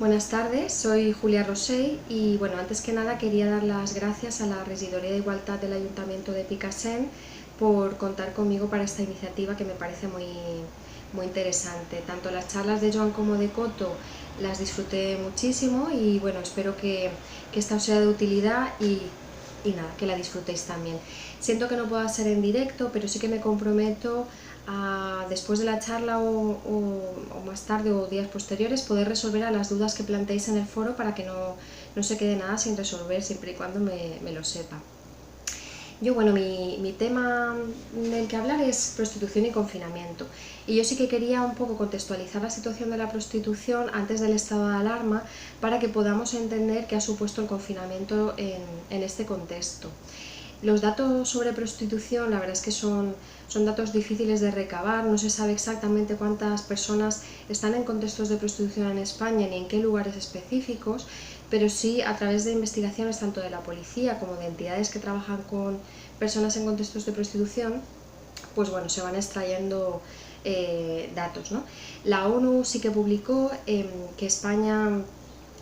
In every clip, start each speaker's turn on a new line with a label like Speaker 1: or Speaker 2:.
Speaker 1: Buenas tardes, soy Julia Rosell y bueno, antes que nada quería dar las gracias a la Regidoria de Igualdad del Ayuntamiento de Picassent por contar conmigo para esta iniciativa que me parece muy interesante. Tanto las charlas de Joan como de Coto las disfruté muchísimo y bueno, espero que esta os sea de utilidad y nada, que la disfrutéis también. Siento que no pueda ser en directo, pero sí que me comprometo a, después de la charla o más tarde o días posteriores, poder resolver a las dudas que planteéis en el foro para que no se quede nada sin resolver, siempre y cuando me lo sepa. Yo, bueno, mi tema del que hablar es prostitución y confinamiento. Y yo sí que quería un poco contextualizar la situación de la prostitución antes del estado de alarma para que podamos entender qué ha supuesto el confinamiento en este contexto. Los datos sobre prostitución, la verdad es que son datos difíciles de recabar, no se sabe exactamente cuántas personas están en contextos de prostitución en España ni en qué lugares específicos, pero sí a través de investigaciones tanto de la policía como de entidades que trabajan con personas en contextos de prostitución, pues bueno, se van extrayendo datos, ¿no? La ONU sí que publicó que España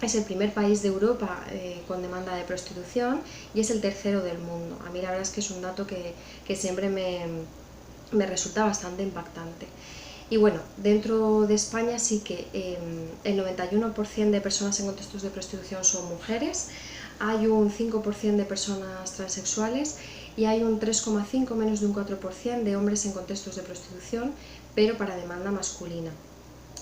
Speaker 1: es el primer país de Europa con demanda de prostitución y es el tercero del mundo. A mí la verdad es que es un dato que siempre me resulta bastante impactante. Y bueno, dentro de España sí que el 91% de personas en contextos de prostitución son mujeres, hay un 5% de personas transexuales y hay un 3,5, menos de un 4% de hombres en contextos de prostitución, pero para demanda masculina.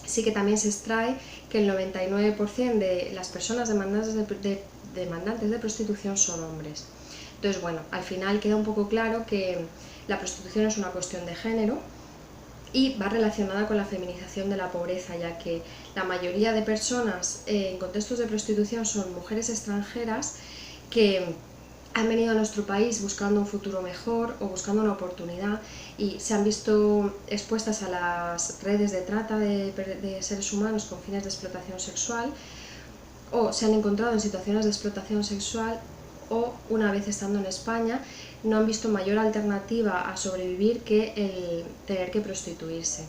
Speaker 1: Sí que también se extrae que el 99% de las personas demandantes de prostitución son hombres. Entonces, bueno, al final queda un poco claro que la prostitución es una cuestión de género y va relacionada con la feminización de la pobreza, ya que la mayoría de personas en contextos de prostitución son mujeres extranjeras que han venido a nuestro país buscando un futuro mejor o buscando una oportunidad y se han visto expuestas a las redes de trata de seres humanos con fines de explotación sexual, o se han encontrado en situaciones de explotación sexual, o una vez estando en España no han visto mayor alternativa a sobrevivir que el tener que prostituirse.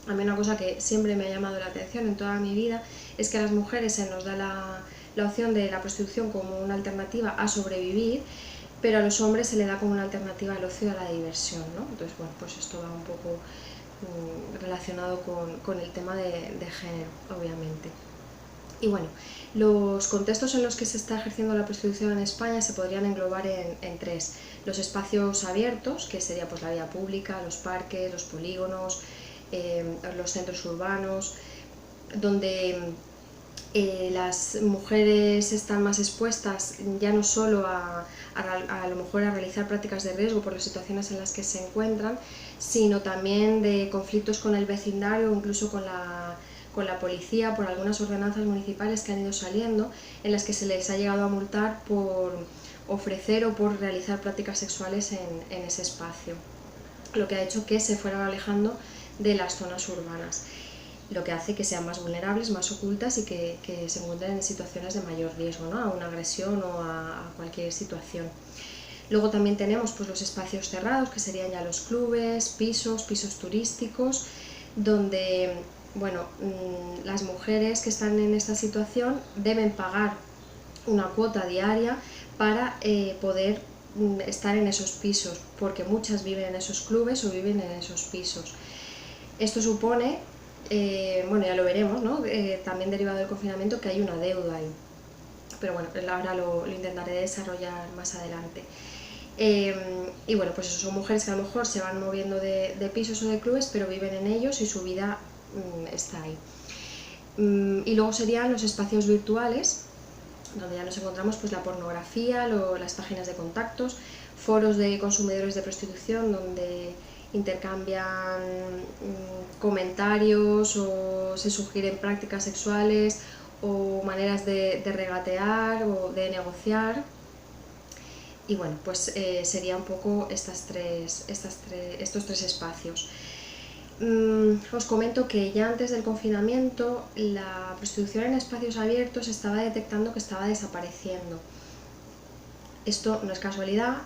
Speaker 1: A mí una cosa que siempre me ha llamado la atención en toda mi vida es que a las mujeres se nos da la opción de la prostitución como una alternativa a sobrevivir, pero a los hombres se le da como una alternativa al ocio y a la diversión, ¿no? Entonces, bueno, pues esto va un poco relacionado con el tema de género, obviamente. Y bueno, los contextos en los que se está ejerciendo la prostitución en España se podrían englobar en tres. Los espacios abiertos, que sería pues la vía pública, los parques, los polígonos, los centros urbanos, donde las mujeres están más expuestas ya no solo a lo mejor a realizar prácticas de riesgo por las situaciones en las que se encuentran, sino también de conflictos con el vecindario o incluso con la policía por algunas ordenanzas municipales que han ido saliendo en las que se les ha llegado a multar por ofrecer o por realizar prácticas sexuales en ese espacio, lo que ha hecho que se fueran alejando de las zonas urbanas, lo que hace que sean más vulnerables, más ocultas y que se encuentren en situaciones de mayor riesgo, ¿no? A una agresión o a cualquier situación. Luego también tenemos pues, los espacios cerrados, que serían ya los clubes, pisos turísticos, donde bueno, las mujeres que están en esta situación deben pagar una cuota diaria para poder estar en esos pisos, porque muchas viven en esos clubes o viven en esos pisos. Esto supone, bueno, ya lo veremos, ¿no? También derivado del confinamiento, que hay una deuda ahí. Pero bueno, ahora lo intentaré desarrollar más adelante. Y bueno, pues eso, son mujeres que a lo mejor se van moviendo de pisos o de clubes, pero viven en ellos y su vida está ahí. Y luego serían los espacios virtuales, donde ya nos encontramos pues la pornografía, las páginas de contactos, foros de consumidores de prostitución donde intercambian comentarios o se sugieren prácticas sexuales o maneras de regatear o de negociar. Y bueno, pues sería un poco estos tres espacios. Os comento que ya antes del confinamiento la prostitución en espacios abiertos estaba detectando que estaba desapareciendo. Esto no es casualidad,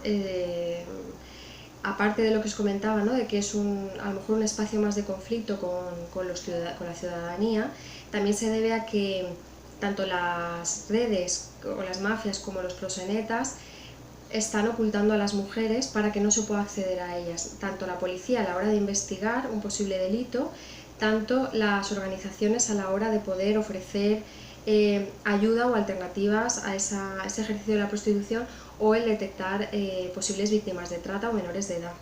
Speaker 1: aparte de lo que os comentaba, ¿no? De que es a lo mejor un espacio más de conflicto con la ciudadanía, también se debe a que tanto las redes o las mafias como los proxenetas están ocultando a las mujeres para que no se pueda acceder a ellas, tanto la policía a la hora de investigar un posible delito, tanto las organizaciones a la hora de poder ofrecer ayuda o alternativas a ese ejercicio de la prostitución, o el detectar posibles víctimas de trata o menores de edad.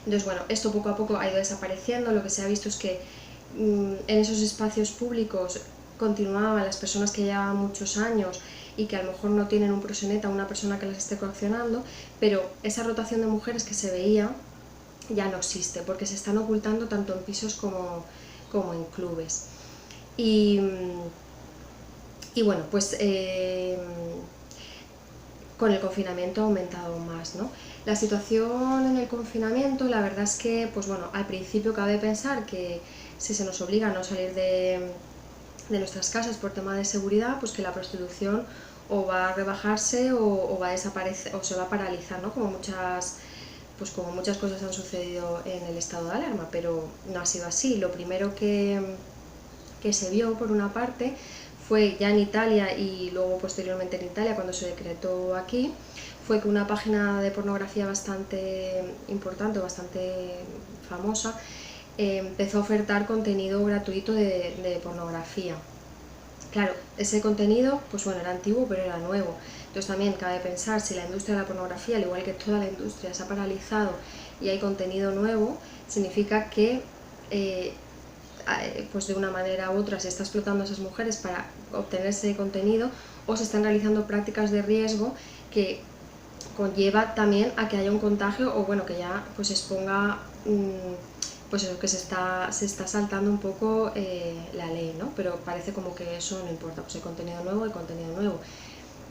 Speaker 1: Entonces, bueno, esto poco a poco ha ido desapareciendo. Lo que se ha visto es que en esos espacios públicos continuaban las personas que llevaban muchos años y que a lo mejor no tienen un proxeneta o una persona que las esté coaccionando, pero esa rotación de mujeres que se veía ya no existe, porque se están ocultando tanto en pisos como en clubes. Y bueno, pues con el confinamiento ha aumentado más, ¿no? La situación en el confinamiento, la verdad es que, pues bueno, al principio cabe pensar que si se nos obliga a no salir de nuestras casas por tema de seguridad, pues que la prostitución o va a rebajarse o va a desaparecer o se va a paralizar, ¿no? Como muchas cosas han sucedido en el estado de alarma, pero no ha sido así. Lo primero que se vio, por una parte, fue ya en Italia y luego posteriormente en Italia, cuando se decretó aquí, fue que una página de pornografía bastante importante, bastante famosa, empezó a ofertar contenido gratuito de pornografía. Claro, ese contenido, pues bueno, era antiguo, pero era nuevo. Entonces también cabe pensar, si la industria de la pornografía, al igual que toda la industria, se ha paralizado y hay contenido nuevo, significa que pues de una manera u otra se está explotando a esas mujeres para obtener ese contenido, o se están realizando prácticas de riesgo que conlleva también a que haya un contagio, o bueno, que ya pues exponga pues eso, que se está saltando un poco la ley, ¿no? Pero parece como que eso no importa, pues hay contenido nuevo y contenido nuevo.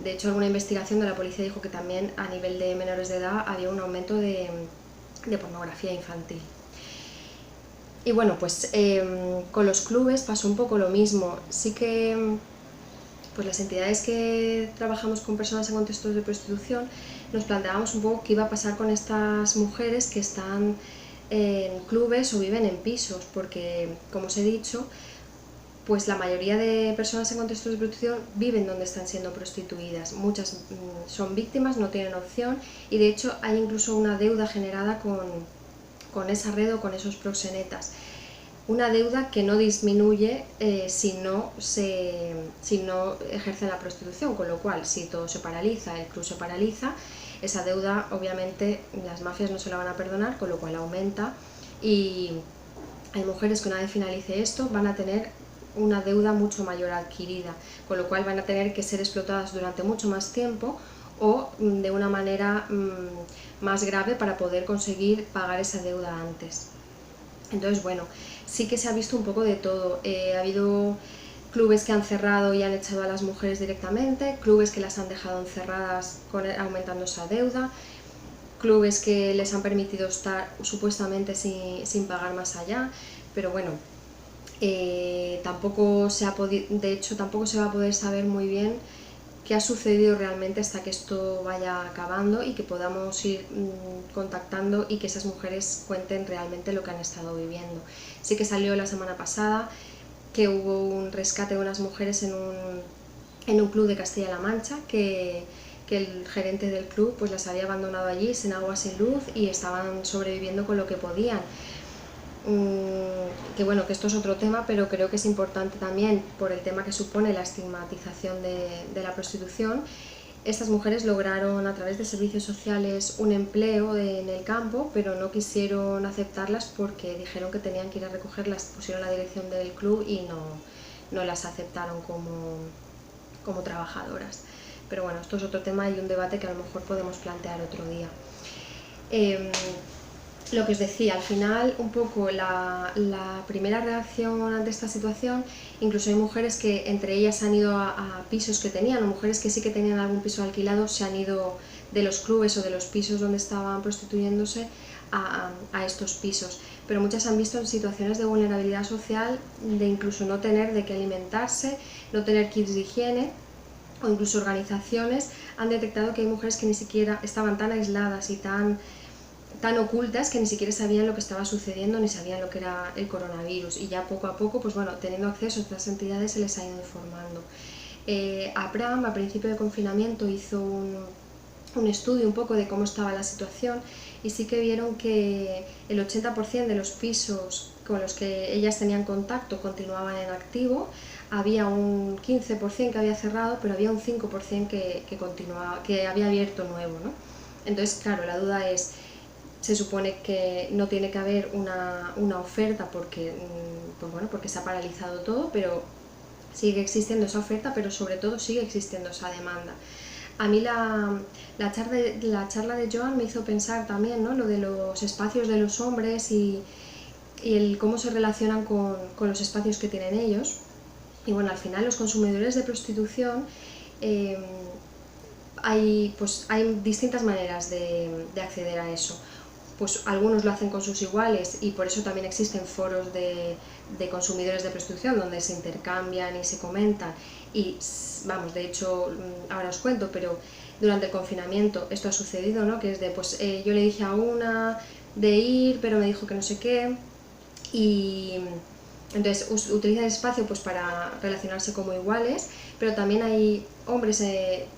Speaker 1: De hecho, alguna investigación de la policía dijo que también a nivel de menores de edad había un aumento de pornografía infantil. Y bueno, pues con los clubes pasó un poco lo mismo. Sí que pues las entidades que trabajamos con personas en contextos de prostitución nos planteábamos un poco qué iba a pasar con estas mujeres que están en clubes o viven en pisos, porque, como os he dicho, pues la mayoría de personas en contextos de prostitución viven donde están siendo prostituidas. Muchas son víctimas, no tienen opción, y de hecho hay incluso una deuda generada con esa red o con esos proxenetas. Una deuda que no disminuye si no ejercen la prostitución, con lo cual, si todo se paraliza, el club se paraliza, esa deuda obviamente las mafias no se la van a perdonar, con lo cual aumenta, y hay mujeres que una vez finalice esto van a tener una deuda mucho mayor adquirida, con lo cual van a tener que ser explotadas durante mucho más tiempo o de una manera más grave para poder conseguir pagar esa deuda antes. Entonces, bueno, sí que se ha visto un poco de todo. Ha habido clubes que han cerrado y han echado a las mujeres directamente, clubes que las han dejado encerradas aumentando esa deuda, clubes que les han permitido estar supuestamente sin pagar más allá, pero bueno, tampoco se va a poder saber muy bien qué ha sucedido realmente hasta que esto vaya acabando y que podamos ir contactando y que esas mujeres cuenten realmente lo que han estado viviendo. Sí que salió la semana pasada que hubo un rescate de unas mujeres en un club de Castilla-La Mancha, que el gerente del club pues las había abandonado allí sin agua, sin luz, y estaban sobreviviendo con lo que podían. Que bueno, que esto es otro tema, pero creo que es importante también por el tema que supone la estigmatización de la prostitución. Estas mujeres lograron a través de servicios sociales un empleo en el campo, pero no quisieron aceptarlas porque dijeron que tenían que ir a recogerlas, pusieron la dirección del club y no las aceptaron como trabajadoras. Pero bueno, esto es otro tema y un debate que a lo mejor podemos plantear otro día. Lo que os decía, al final un poco la primera reacción ante esta situación, incluso hay mujeres que entre ellas han ido a pisos que tenían, o mujeres que sí que tenían algún piso alquilado, se han ido de los clubes o de los pisos donde estaban prostituyéndose a estos pisos, pero muchas han visto en situaciones de vulnerabilidad social, de incluso no tener de qué alimentarse, no tener kits de higiene, o incluso organizaciones han detectado que hay mujeres que ni siquiera estaban tan aisladas y tan tan ocultas que ni siquiera sabían lo que estaba sucediendo ni sabían lo que era el coronavirus, y ya poco a poco, pues bueno, teniendo acceso a estas entidades se les ha ido informando. APRAM, a principio de confinamiento, hizo un estudio un poco de cómo estaba la situación, y sí que vieron que el 80% de los pisos con los que ellas tenían contacto continuaban en activo, había un 15% que había cerrado, pero había un 5% que había abierto nuevo, ¿no? Entonces, claro, la duda es, se supone que no tiene que haber una oferta porque, pues bueno, porque se ha paralizado todo, pero sigue existiendo esa oferta, pero sobre todo sigue existiendo esa demanda. A mí la charla de Joan me hizo pensar también, ¿no?, lo de los espacios de los hombres y el cómo se relacionan con los espacios que tienen ellos. Y bueno, al final los consumidores de prostitución, hay distintas maneras de acceder a eso. Pues algunos lo hacen con sus iguales, y por eso también existen foros de consumidores de prostitución donde se intercambian y se comentan. Y vamos, de hecho, ahora os cuento, pero durante el confinamiento esto ha sucedido, ¿no? Que es de, pues yo le dije a una de ir, pero me dijo que no sé qué, y entonces utilizan el espacio pues para relacionarse como iguales, pero también hay hombres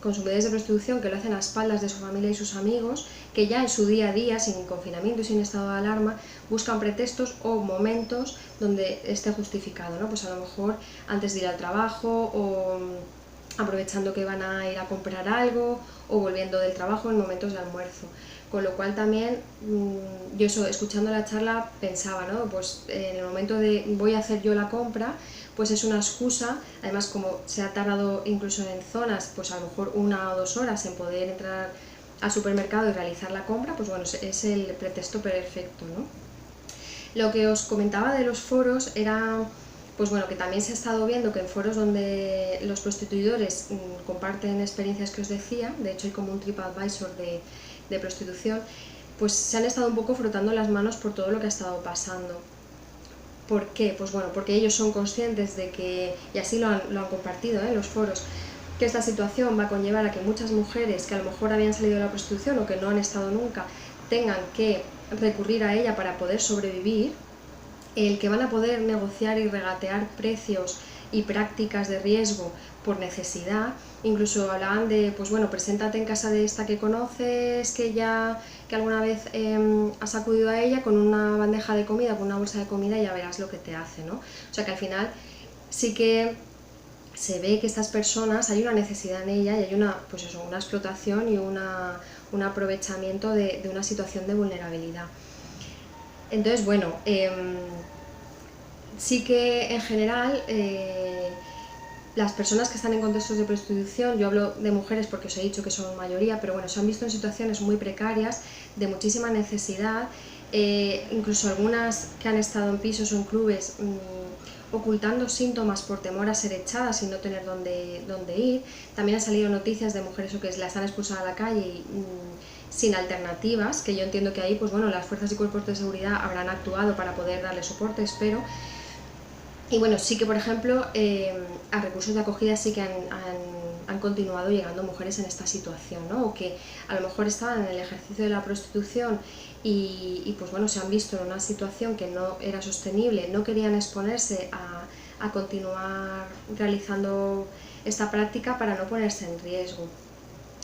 Speaker 1: consumidores de prostitución que lo hacen a espaldas de su familia y sus amigos, que ya en su día a día, sin confinamiento y sin estado de alarma, buscan pretextos o momentos donde esté justificado, ¿no? Pues a lo mejor antes de ir al trabajo, o aprovechando que van a ir a comprar algo, o volviendo del trabajo en momentos de almuerzo. Con lo cual también, yo eso, escuchando la charla pensaba, ¿no? Pues en el momento de voy a hacer yo la compra, pues es una excusa, además como se ha tardado incluso en zonas, pues a lo mejor 1 o 2 horas en poder entrar al supermercado y realizar la compra, pues bueno, es el pretexto perfecto, ¿no? Lo que os comentaba de los foros era, pues bueno, que también se ha estado viendo que en foros donde los prostituidores comparten experiencias que os decía, de hecho hay como un TripAdvisor de prostitución, pues se han estado un poco frotando las manos por todo lo que ha estado pasando. ¿Por qué? Pues bueno, porque ellos son conscientes de que, y así lo han compartido en los foros, que esta situación va a conllevar a que muchas mujeres que a lo mejor habían salido de la prostitución o que no han estado nunca tengan que recurrir a ella para poder sobrevivir, el que van a poder negociar y regatear precios y prácticas de riesgo por necesidad. Incluso hablaban de, pues bueno, preséntate en casa de esta que conoces, que alguna vez has acudido a ella con una bandeja de comida, con una bolsa de comida, y ya verás lo que te hace, ¿no? O sea que al final sí que se ve que estas personas, hay una necesidad en ella y hay una explotación y un aprovechamiento de una situación de vulnerabilidad. Entonces, bueno, sí que en general las personas que están en contextos de prostitución, yo hablo de mujeres porque os he dicho que son mayoría, pero bueno, se han visto en situaciones muy precarias, de muchísima necesidad, incluso algunas que han estado en pisos o en clubes ocultando síntomas por temor a ser echadas y no tener dónde ir. También han salido noticias de mujeres que las han expulsado a la calle y sin alternativas, que yo entiendo que ahí, pues bueno, las fuerzas y cuerpos de seguridad habrán actuado para poder darle soporte, espero. Y bueno, sí que, por ejemplo, a recursos de acogida sí que han continuado llegando mujeres en esta situación, ¿no? O que a lo mejor estaban en el ejercicio de la prostitución y pues bueno, se han visto en una situación que no era sostenible, no querían exponerse a continuar realizando esta práctica para no ponerse en riesgo.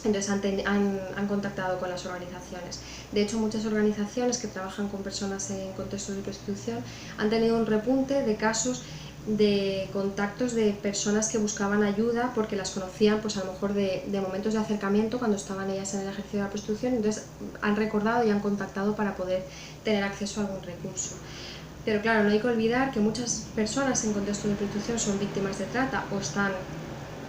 Speaker 1: Entonces han contactado con las organizaciones. De hecho, muchas organizaciones que trabajan con personas en contextos de prostitución han tenido un repunte de casos de contactos de personas que buscaban ayuda porque las conocían, pues a lo mejor de momentos de acercamiento cuando estaban ellas en el ejercicio de la prostitución. Entonces han recordado y han contactado para poder tener acceso a algún recurso. Pero claro, no hay que olvidar que muchas personas en contextos de prostitución son víctimas de trata o están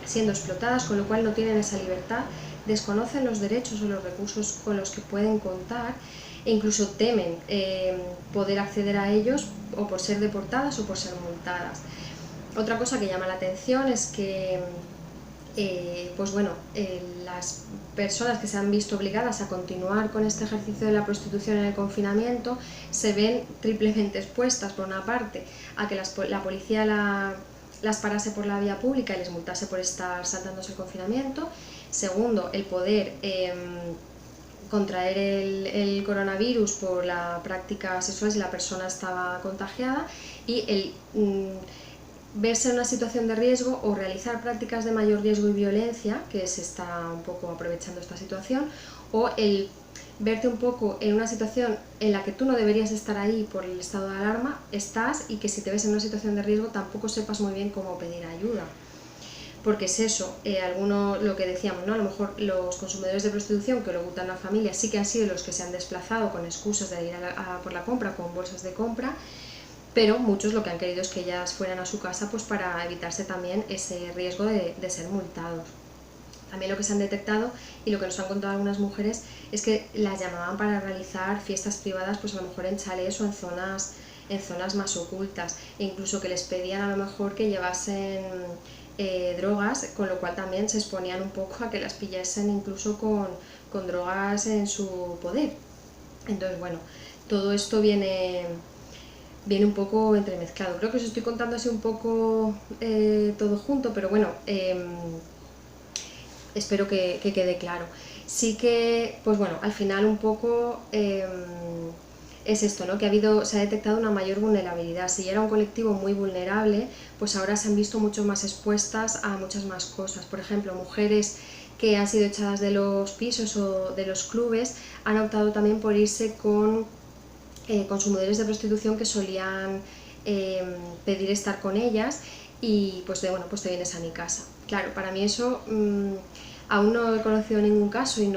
Speaker 1: siendo explotadas, con lo cual no tienen esa libertad, desconocen los derechos o los recursos con los que pueden contar e incluso temen poder acceder a ellos o por ser deportadas o por ser multadas. Otra cosa que llama la atención es que pues bueno, las personas que se han visto obligadas a continuar con este ejercicio de la prostitución en el confinamiento se ven triplemente expuestas, por una parte, a que la policía las parase por la vía pública y les multase por estar saltándose el confinamiento. Segundo, el poder contraer el coronavirus por la práctica sexual si la persona estaba contagiada, y el verse en una situación de riesgo o realizar prácticas de mayor riesgo y violencia, que se está un poco aprovechando esta situación, o el verte un poco en una situación en la que tú no deberías estar ahí por el estado de alarma, estás, y que si te ves en una situación de riesgo tampoco sepas muy bien cómo pedir ayuda. Porque es eso, lo que decíamos, ¿no? A lo mejor los consumidores de prostitución que lo gustan a familia sí que han sido los que se han desplazado con excusas de ir por la compra, con bolsas de compra, pero muchos lo que han querido es que ellas fueran a su casa pues para evitarse también ese riesgo de ser multados. También lo que se han detectado y lo que nos han contado algunas mujeres es que las llamaban para realizar fiestas privadas, pues a lo mejor en chalés o en zonas más ocultas, e incluso que les pedían a lo mejor que llevasen drogas, con lo cual también se exponían un poco a que las pillasen incluso con drogas en su poder. Entonces, bueno, todo esto viene un poco entremezclado. Creo que os estoy contando así un poco todo junto, pero bueno, espero que quede claro. Sí que, pues bueno, al final un poco es esto, ¿no? Que se ha detectado una mayor vulnerabilidad. Si ya era un colectivo muy vulnerable, pues ahora se han visto mucho más expuestas a muchas más cosas. Por ejemplo, mujeres que han sido echadas de los pisos o de los clubes han optado también por irse con consumidores de prostitución que solían pedir estar con ellas, y pues pues te vienes a mi casa. Claro, para mí eso aún no he conocido ningún caso, y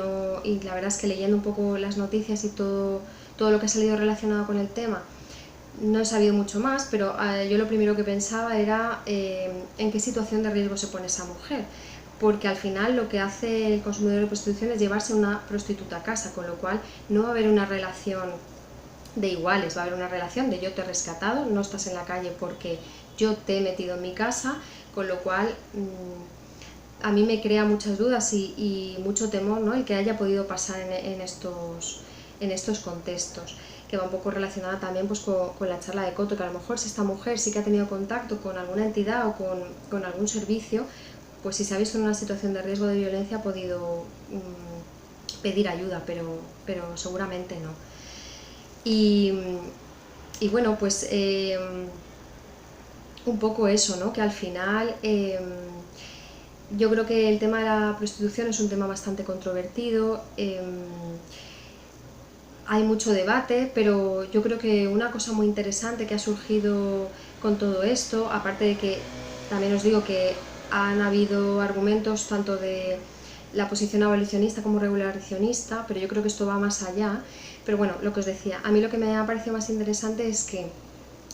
Speaker 1: la verdad es que leyendo un poco las noticias y todo lo que ha salido relacionado con el tema, no he sabido mucho más, pero yo lo primero que pensaba era en qué situación de riesgo se pone esa mujer, porque al final lo que hace el consumidor de prostitución es llevarse una prostituta a casa, con lo cual no va a haber una relación de iguales, va a haber una relación de yo te he rescatado, no estás en la calle porque yo te he metido en mi casa, con lo cual a mí me crea muchas dudas y mucho temor, ¿no? El que haya podido pasar en estos contextos, que va un poco relacionada también pues con la charla de Coto, que a lo mejor si esta mujer sí que ha tenido contacto con alguna entidad o con algún servicio, pues si se ha visto en una situación de riesgo de violencia ha podido pedir ayuda, pero seguramente no. Y bueno, pues un poco eso, ¿no? Que al final yo creo que el tema de la prostitución es un tema bastante controvertido, hay mucho debate, pero yo creo que una cosa muy interesante que ha surgido con todo esto, aparte de que también os digo que han habido argumentos tanto de la posición abolicionista como regulacionista, pero yo creo que esto va más allá. Pero bueno, lo que os decía, a mí lo que me ha parecido más interesante es que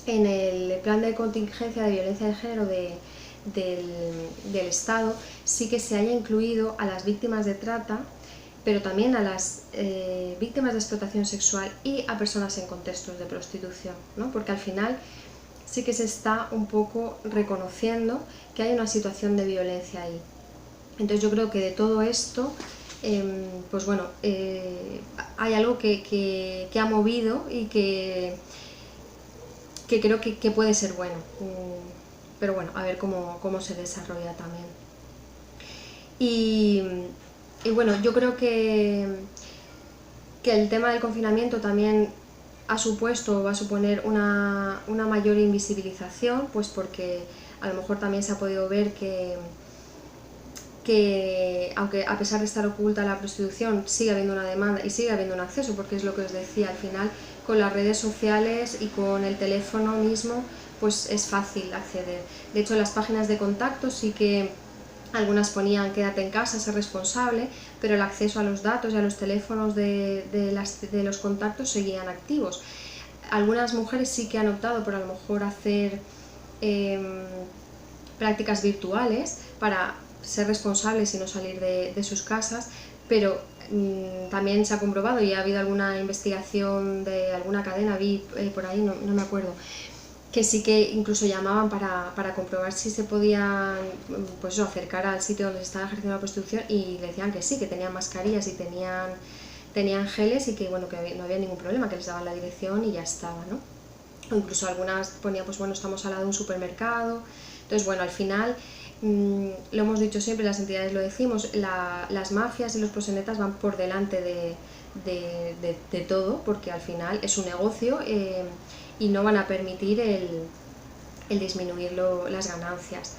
Speaker 1: en el plan de contingencia de violencia de género del Estado sí que se haya incluido a las víctimas de trata, pero también a las víctimas de explotación sexual y a personas en contextos de prostitución, ¿no? Porque al final sí que se está un poco reconociendo que hay una situación de violencia ahí. Entonces yo creo que de todo esto, pues bueno, hay algo que ha movido y que creo que puede ser bueno. Pero bueno, a ver cómo se desarrolla también. Y bueno, yo creo que el tema del confinamiento también ha supuesto o va a suponer una mayor invisibilización, pues porque a lo mejor también se ha podido ver que aunque a pesar de estar oculta la prostitución sigue habiendo una demanda y sigue habiendo un acceso, porque es lo que os decía, al final con las redes sociales y con el teléfono mismo pues es fácil acceder. De hecho, las páginas de contacto sí que algunas ponían quédate en casa, sé responsable, pero el acceso a los datos y a los teléfonos de los contactos seguían activos. Algunas mujeres sí que han optado por a lo mejor hacer prácticas virtuales para ser responsables y no salir de sus casas, pero también se ha comprobado, y ha habido alguna investigación de alguna cadena, vi por ahí, no me acuerdo, que sí que incluso llamaban para comprobar si se podían pues eso, acercar al sitio donde se estaba ejerciendo la prostitución, y decían que sí, que tenían mascarillas y tenían geles, y que bueno, que no había ningún problema, que les daban la dirección y ya estaba, ¿no? O incluso algunas ponían, pues bueno, estamos al lado de un supermercado. Entonces bueno, al final Lo hemos dicho siempre, las entidades lo decimos, las mafias y los proxenetas van por delante de todo, porque al final es un negocio y no van a permitir el disminuir las ganancias.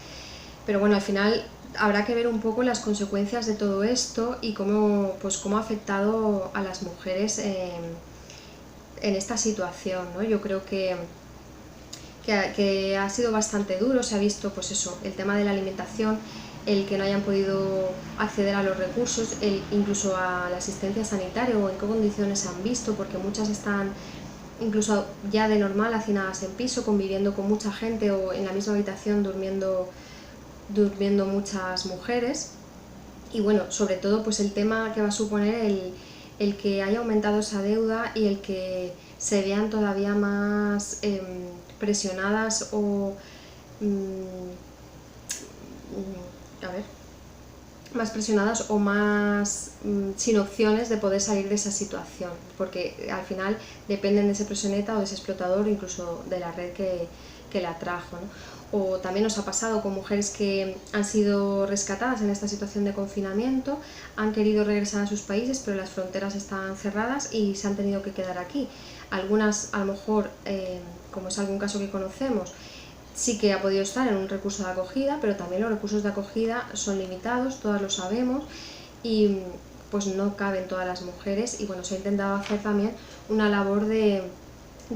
Speaker 1: Pero bueno, al final habrá que ver un poco las consecuencias de todo esto y cómo ha afectado a las mujeres en esta situación, ¿no? Yo creo que ha sido bastante duro. Se ha visto pues eso, el tema de la alimentación, el que no hayan podido acceder a los recursos, incluso a la asistencia sanitaria o en qué condiciones se han visto, porque muchas están incluso ya de normal hacinadas en piso, conviviendo con mucha gente o en la misma habitación durmiendo muchas mujeres. Y bueno, sobre todo pues el tema que va a suponer el que haya aumentado esa deuda y el que se vean todavía más presionadas o más presionadas o más sin opciones de poder salir de esa situación, porque al final dependen de ese proxeneta o de ese explotador, incluso de la red que la trajo, ¿no? O también nos ha pasado con mujeres que han sido rescatadas en esta situación de confinamiento, han querido regresar a sus países, pero las fronteras están cerradas y se han tenido que quedar aquí. Algunas, a lo mejor, como es algún caso que conocemos, sí que ha podido estar en un recurso de acogida, pero también los recursos de acogida son limitados, todas lo sabemos, y pues no caben todas las mujeres. Y bueno, se ha intentado hacer también una labor de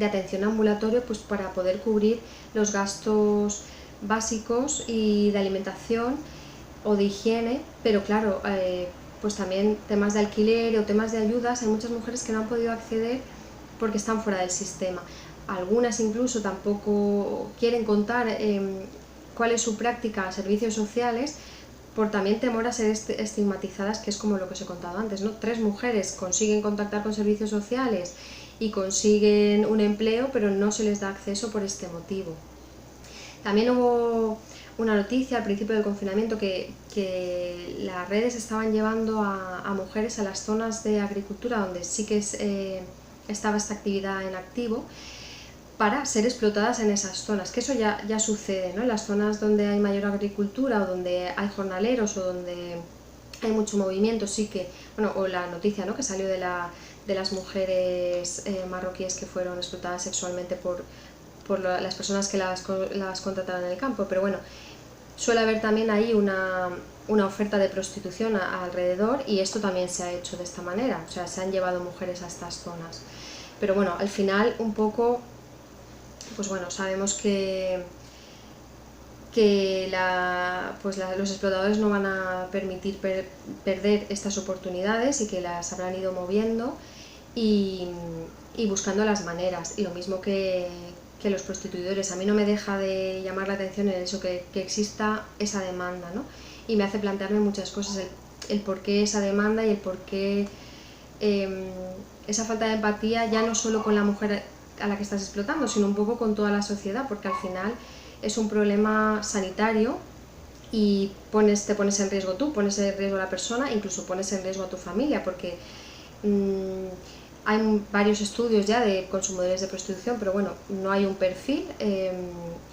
Speaker 1: atención ambulatoria, pues para poder cubrir los gastos básicos y de alimentación o de higiene, pero claro, pues también temas de alquiler o temas de ayudas. Hay muchas mujeres que no han podido acceder porque están fuera del sistema. Algunas incluso tampoco quieren contar cuál es su práctica a servicios sociales, por también temor a ser estigmatizadas, que es como lo que os he contado antes, ¿no? 3 mujeres consiguen contactar con servicios sociales y consiguen un empleo, pero no se les da acceso por este motivo. También hubo una noticia al principio del confinamiento que las redes estaban llevando a mujeres a las zonas de agricultura donde sí que estaba esta actividad en activo, para ser explotadas en esas zonas, que eso ya sucede, ¿no? En las zonas donde hay mayor agricultura o donde hay jornaleros o donde hay mucho movimiento, sí que, bueno, o la noticia, ¿no?, que salió de las mujeres marroquíes que fueron explotadas sexualmente por las personas que las contrataron en el campo, pero bueno, suele haber también ahí una oferta de prostitución alrededor, y esto también se ha hecho de esta manera, o sea, se han llevado mujeres a estas zonas. Pero bueno, al final un poco, pues bueno, sabemos que los explotadores no van a permitir perder estas oportunidades y que las habrán ido moviendo y buscando las maneras. Y lo mismo que los prostituidores. A mí no me deja de llamar la atención el hecho que exista esa demanda, ¿no? Y me hace plantearme muchas cosas, el por qué esa demanda y el por qué esa falta de empatía, ya no solo con la mujer a la que estás explotando, sino un poco con toda la sociedad, porque al final es un problema sanitario y te pones en riesgo tú, pones en riesgo a la persona, incluso pones en riesgo a tu familia, porque hay varios estudios ya de consumidores de prostitución, pero bueno, no hay un perfil,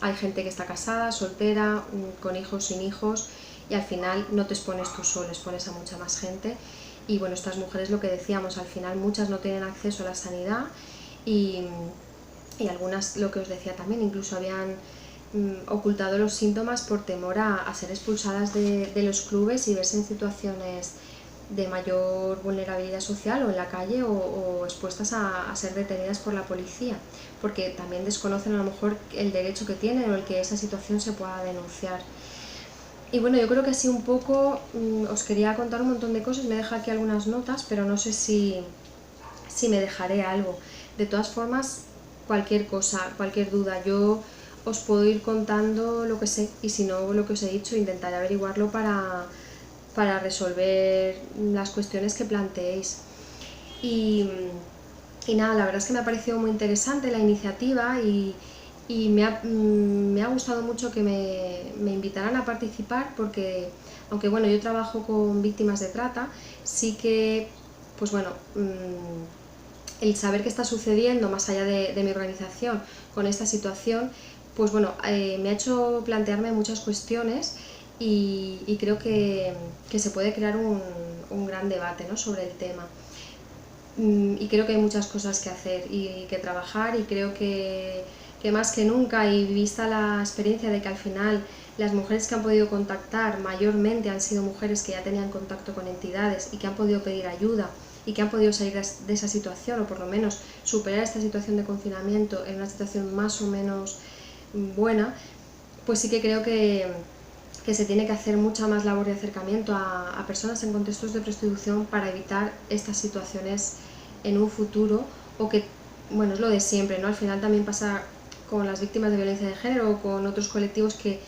Speaker 1: hay gente que está casada, soltera, con hijos, sin hijos, y al final no te expones tú solo, expones a mucha más gente. Y bueno, estas mujeres, lo que decíamos, al final muchas no tienen acceso a la sanidad y algunas, lo que os decía también, incluso habían ocultado los síntomas por temor a ser expulsadas de los clubes y verse en situaciones de mayor vulnerabilidad social o en la calle o expuestas a ser detenidas por la policía, porque también desconocen a lo mejor el derecho que tienen o el que esa situación se pueda denunciar. Y bueno, yo creo que así un poco os quería contar un montón de cosas. Me dejo aquí algunas notas, pero no sé si me dejaré algo. De todas formas, cualquier cosa, cualquier duda, yo os puedo ir contando lo que sé, y si no, lo que os he dicho, intentaré averiguarlo para resolver las cuestiones que planteéis. Y nada, la verdad es que me ha parecido muy interesante la iniciativa y me ha gustado mucho que me invitaran a participar, porque aunque bueno, yo trabajo con víctimas de trata, sí que, pues bueno, el saber qué está sucediendo más allá de mi organización con esta situación, pues bueno, me ha hecho plantearme muchas cuestiones y creo que se puede crear un gran debate, ¿no?, sobre el tema. Y creo que hay muchas cosas que hacer y que trabajar, y creo que más que nunca, y vista la experiencia de que al final las mujeres que han podido contactar mayormente han sido mujeres que ya tenían contacto con entidades y que han podido pedir ayuda y que han podido salir de esa situación, o por lo menos superar esta situación de confinamiento en una situación más o menos buena, pues sí que creo que se tiene que hacer mucha más labor de acercamiento a personas en contextos de prostitución para evitar estas situaciones en un futuro, o que, bueno, es lo de siempre, ¿no? Al final también pasa con las víctimas de violencia de género o con otros colectivos, que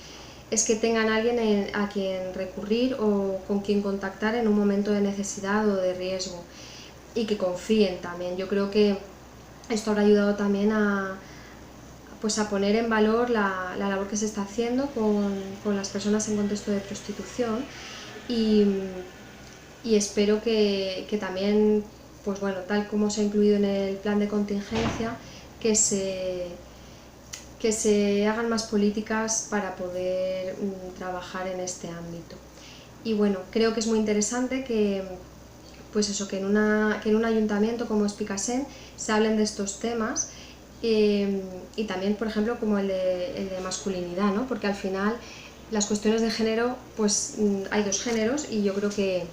Speaker 1: es que tengan alguien a quien recurrir o con quien contactar en un momento de necesidad o de riesgo, y que confíen también. Yo creo que esto habrá ayudado también pues a poner en valor la labor que se está haciendo con las personas en contexto de prostitución, y, y espero que también, pues bueno, tal como se ha incluido en el plan de contingencia, que se hagan más políticas para poder trabajar en este ámbito. Y bueno, creo que es muy interesante que, pues eso, que en un ayuntamiento como es Picassent se hablen de estos temas, y también, por ejemplo, como el de masculinidad, ¿no? Porque al final las cuestiones de género, pues hay dos géneros, y yo creo que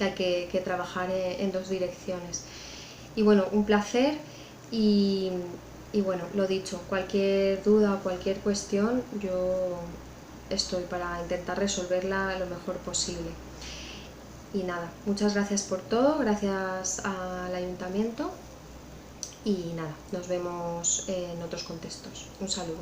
Speaker 1: hay que trabajar en dos direcciones. Y bueno, un placer, y, y bueno, lo dicho, cualquier duda o cualquier cuestión, yo estoy para intentar resolverla lo mejor posible. Y nada, muchas gracias por todo, gracias al ayuntamiento, y nada, nos vemos en otros contextos. Un saludo.